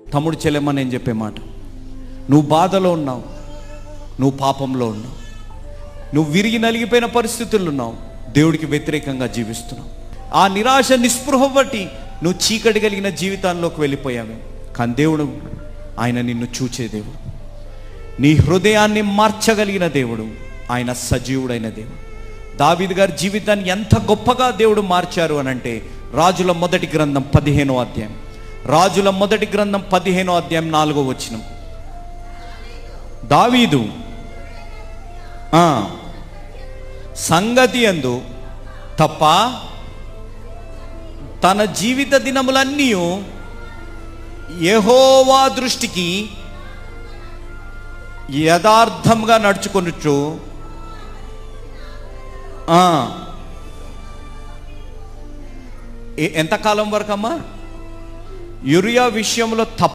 తమ్ముడు చెల్లెమ్మ, నేను చెప్పే మాట, నువ్వు బాధలో ఉన్నావు, నువ్వు పాపంలో ఉన్నావు, నువ్వు విరిగి నలిగిపోయిన పరిస్థితుల్లో ఉన్నావు, దేవుడికి వ్యతిరేకంగా జీవిస్తున్నావు. ఆ నిరాశ నిస్పృహ బట్టి నువ్వు చీకటి కలిగిన జీవితాల్లోకి వెళ్ళిపోయావు. కానీ దేవుడు, ఆయన నిన్ను చూచే దేవుడు, నీ హృదయాన్ని మార్చగలిగిన దేవుడు, ఆయన సజీవుడైన దేవుడు. దావీదు గారి జీవితాన్ని ఎంత గొప్పగా దేవుడు మార్చారు అనంటే, రాజుల మొదటి గ్రంథం 15వ అధ్యాయం, రాజుల మొదటి గ్రంథం 15వ అధ్యాయం 4వ వచనం. దావీదు సంగతి యందు తప్ప తన జీవిత దినములన్నీ యెహోవా దృష్టికి యథార్థంగా నడుచుకొనుచు ఎంతకాలం వరకమ్మా? యూరియా విషయంలో